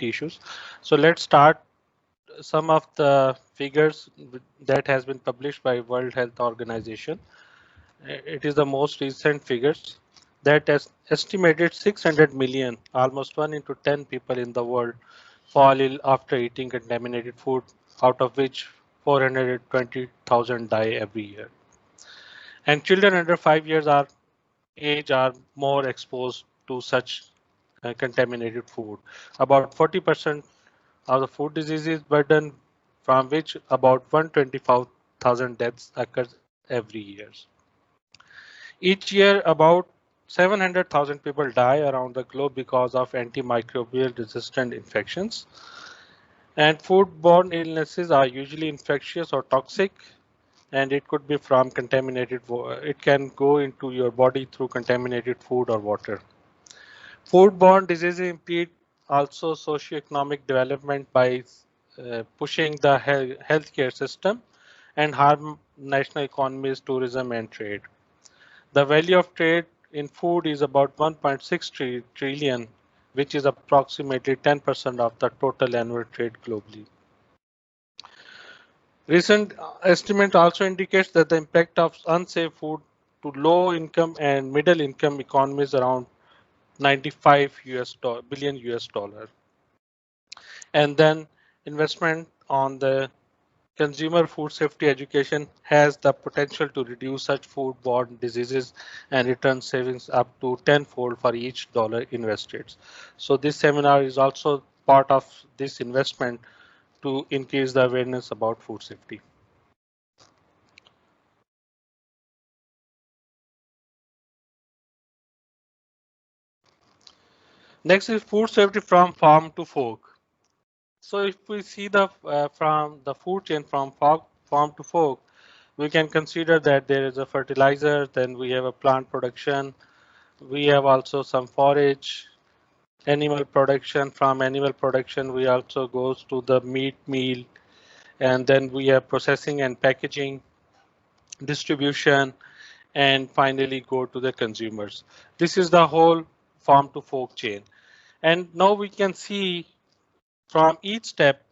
safety issues. So let's start some of the figures that has been published by World Health Organization. It is the most recent figures that has estimated 600 million, almost 1 into 10 people in the world fall ill after eating contaminated food, out of which 420,000 die every year. And children under 5 years age are more exposed to such contaminated food. About 40% of the food diseases burden, from which about 125,000 deaths occurs every year. Each year, about 700,000 people die around the globe because of antimicrobial resistant infections. And foodborne illnesses are usually infectious or toxic, and it could be from contaminated, it can go into your body through contaminated food or water. Foodborne diseases impede also socioeconomic development by pushing the healthcare system and harm national economies, tourism, and trade. The value of trade in food is about 1.6 trillion, which is approximately 10% of the total annual trade globally. Recent estimate also indicates that the impact of unsafe food to low income and middle income economies around 95 billion US dollar. And then investment on the consumer food safety education has the potential to reduce such foodborne diseases and return savings up to tenfold for each dollar invested. So this seminar is also part of this investment to increase the awareness about food safety. Next is food safety from farm to fork. So if we see the from the food chain from farm to fork, we can consider that there is a fertilizer, then we have a plant production, we have also some forage, animal production. From animal production, we also goes to the meat meal, and then we have processing and packaging, distribution, and finally go to the consumers. This is the whole farm to fork chain. And now we can see from each step,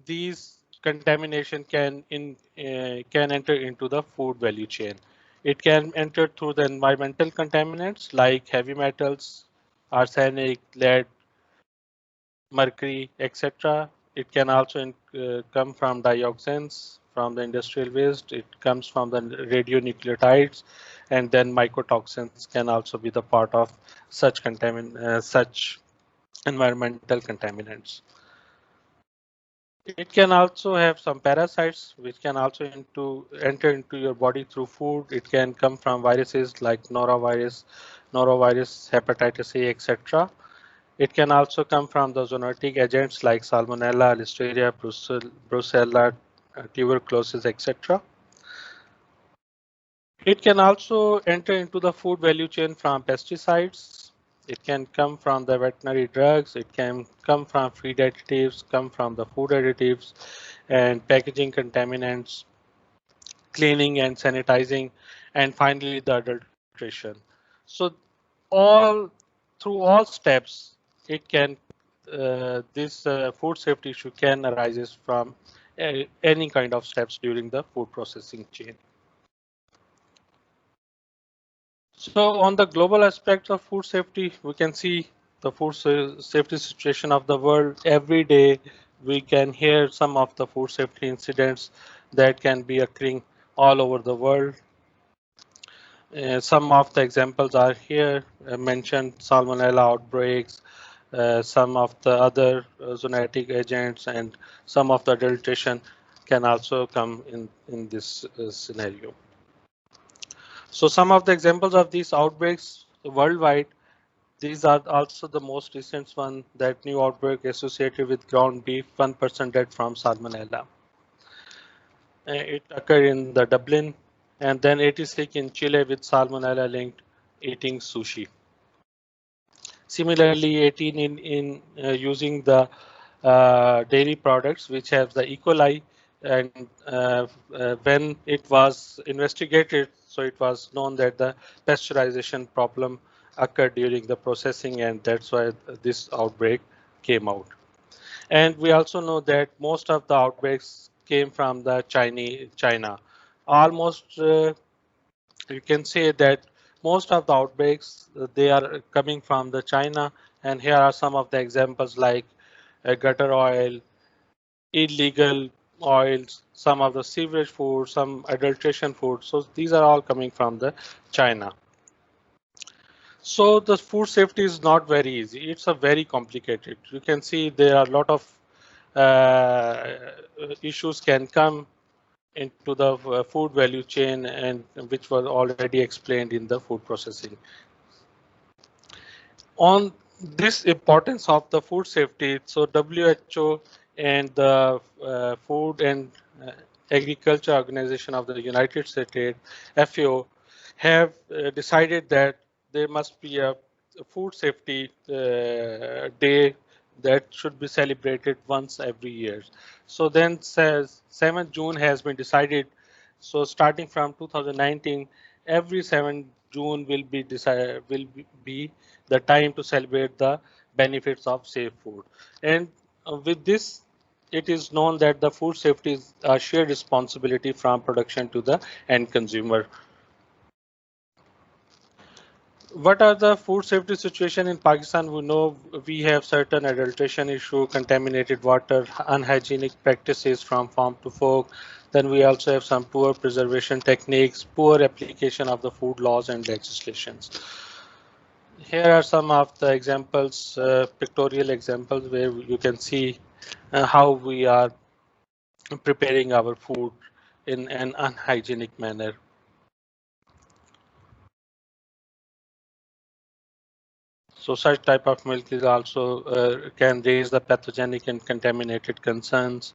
these contamination can enter into the food value chain. It can enter through the environmental contaminants like heavy metals, arsenic, lead, mercury, etc. It can also come from dioxins, from the industrial waste. It comes from the radionuclides, and then mycotoxins can also be the part of such such environmental contaminants. It can also have some parasites which can also enter into your body through food. It can come from viruses like norovirus, hepatitis A, etc. It can also come from the zoonotic agents like Salmonella, Listeria, Brucella, tuberculosis, etc. It can also enter into the food value chain from pesticides. It can come from the veterinary drugs. It can come from feed additives, come from the food additives and packaging contaminants, cleaning and sanitizing, and finally the adulteration. So all through all steps, it can this food safety issue can arises from any kind of steps during the food processing chain. So on the global aspects of food safety, we can see the food safety situation of the world. Every day, we can hear some of the food safety incidents that can be occurring all over the world. Some of the examples are here mentioned: Salmonella outbreaks, some of the other zoonotic agents, and some of the adulteration can also come in this scenario. So some of the examples of these outbreaks worldwide, these are also the most recent one, that new outbreak associated with ground beef, 1% dead from Salmonella. It occurred in the Dublin, and then 86 in Chile with Salmonella linked eating sushi. Similarly, 18 in using the dairy products which have the E. coli, and when it was investigated, so it was known that the pasteurization problem occurred during the processing, and that's why this outbreak came out. And we also know that most of the outbreaks came from the China. Almost you can say that most of the outbreaks they are coming from the China. And here are some of the examples like gutter oil, illegal oils, some of the sewage food, some adulteration food. So these are all coming from the China. So the food safety is not very easy. It's a very complicated. You can see there are a lot of issues can come into the food value chain, and which was already explained in the food processing. On this importance of the food safety, so WHO and the Food and Agriculture Organization of the United States, FAO, have decided that there must be a food safety day that should be celebrated once every year. So then says 7th June has been decided. So starting from 2019, every 7th June will be the time to celebrate the benefits of safe food. And with this, it is known that the food safety is a shared responsibility from production to the end consumer. What are the food safety situation in Pakistan? We know we have certain adulteration issue, contaminated water, unhygienic practices from farm to fork. Then we also have some poor preservation techniques, poor application of the food laws and legislations. Here are some of the examples, pictorial examples, where you can see how we are preparing our food in an unhygienic manner. So such type of milk is also can raise the pathogenic and contaminated concerns.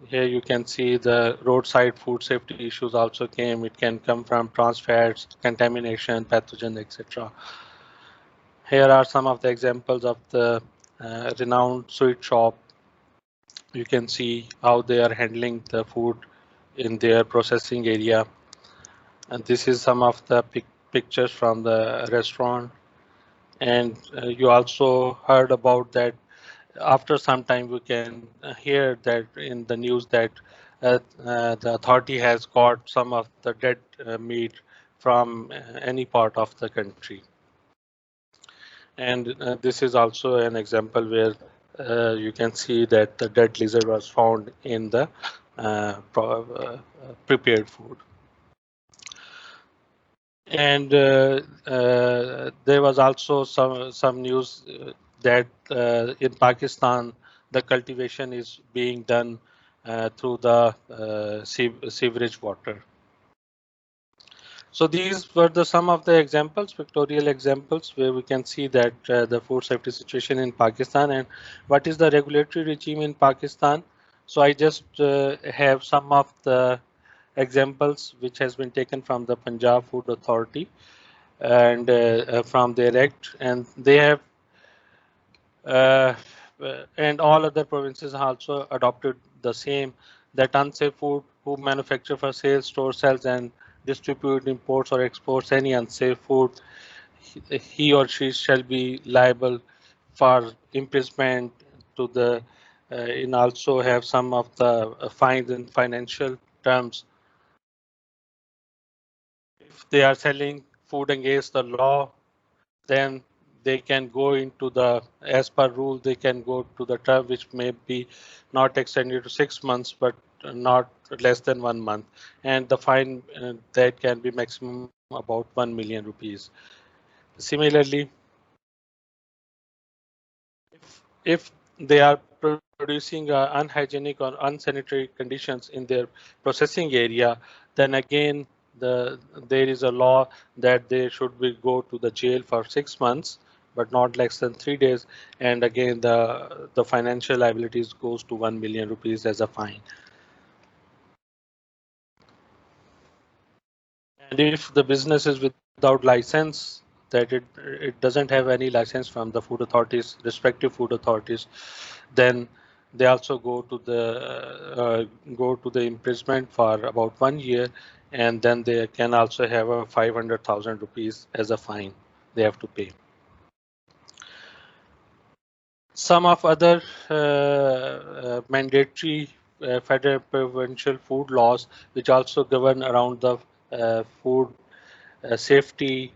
Here you can see the roadside food safety issues also came. It can come from trans fats, contamination, pathogen, etc. Here are some of the examples of the renowned sweet shop. You can see how they are handling the food in their processing area. And this is some of the pictures from the restaurant. And you also heard about that after some time we can hear that in the news that the authority has got some of the dead meat from any part of the country. And this is also an example where you can see that the dead lizard was found in the prepared food. And there was also some news that in Pakistan the cultivation is being done through the sewerage water. So these were the some of the examples, pictorial examples, where we can see that the food safety situation in Pakistan and what is the regulatory regime in Pakistan. So I just have some of the examples which has been taken from the Punjab Food Authority and from their act, and they have uh, and all other provinces also adopted the same, that unsafe food who manufacture for sale, store, sells and distribute, imports or exports any unsafe food, he or she shall be liable for imprisonment to the and also have some of the fines in financial terms. If they are selling food against the law, then they can go into the, as per rule, they can go to the term which may be not extended to 6 months, but not less than 1 month. And the fine that can be maximum about 1 million rupees. Similarly, if they are producing unhygienic or unsanitary conditions in their processing area, then again there is a law that they should be go to the jail for 6 months, but not less than 3 days. And again, the financial liabilities goes to 1 million rupees as a fine. And if the business is without license, that it doesn't have any license from the food authorities, respective food authorities, then they also go to the imprisonment for about 1 year, and then they can also have a 500,000 rupees as a fine they have to pay. Some of other mandatory federal provincial food laws which also govern around the food safety,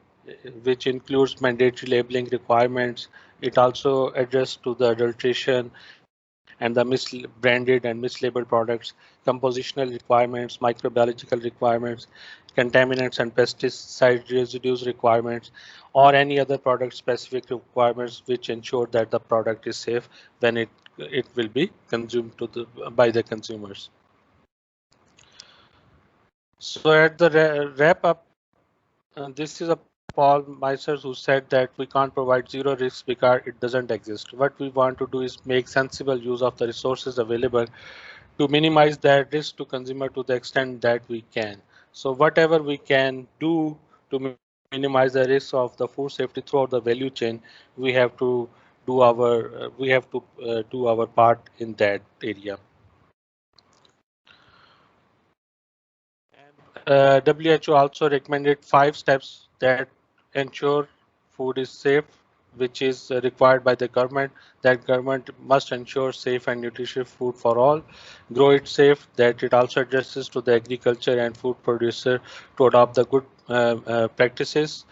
which includes mandatory labeling requirements. It also addresses to the adulteration and the misbranded and mislabeled products, compositional requirements, microbiological requirements, contaminants and pesticide residues requirements, or any other product specific requirements which ensure that the product is safe when it will be consumed by the consumers. So at the wrap up, this is a Paul Meisers who said that we can't provide zero risk because it doesn't exist. What we want to do is make sensible use of the resources available to minimize that risk to consumer to the extent that we can. So whatever we can do to minimize the risk of the food safety throughout the value chain, we have to do our part in that area. WHO also recommended 5 steps that ensure food is safe, which is required by the government. That government must ensure safe and nutritious food for all, grow it safe, that it also addresses to the agriculture and food producer to adopt the good practices.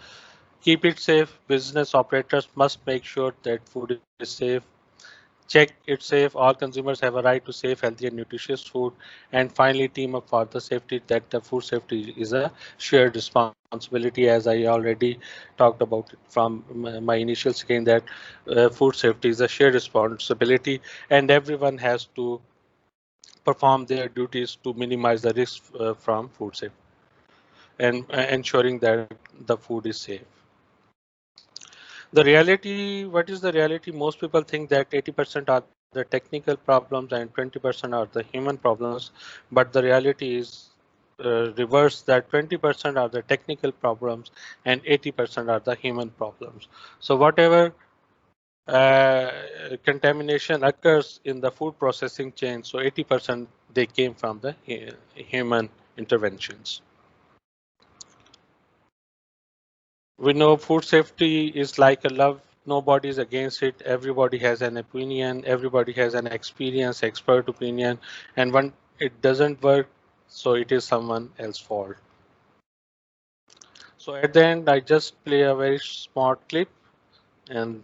Keep it safe. Business operators must make sure that food is safe. Check it's safe. All consumers have a right to safe, healthy, and nutritious food. And finally, team up for the safety. That the food safety is a shared responsibility, as I already talked about it from my initial screen. That food safety is a shared responsibility, and everyone has to perform their duties to minimize the risk from food safety and ensuring that the food is safe. The reality, what is the reality? Most people think that 80% are the technical problems and 20% are the human problems, but the reality is reverse, that 20% are the technical problems and 80% are the human problems. So whatever contamination occurs in the food processing chain, so 80% they came from the human interventions. We know food safety is like a love. Nobody is against it. Everybody has an opinion. Everybody has an experience, expert opinion. And when it doesn't work, so it is someone else's fault. So at the end, I just play a very smart clip. And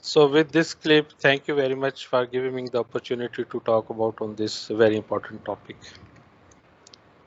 so with this clip, thank you very much for giving me the opportunity to talk about on this very important topic.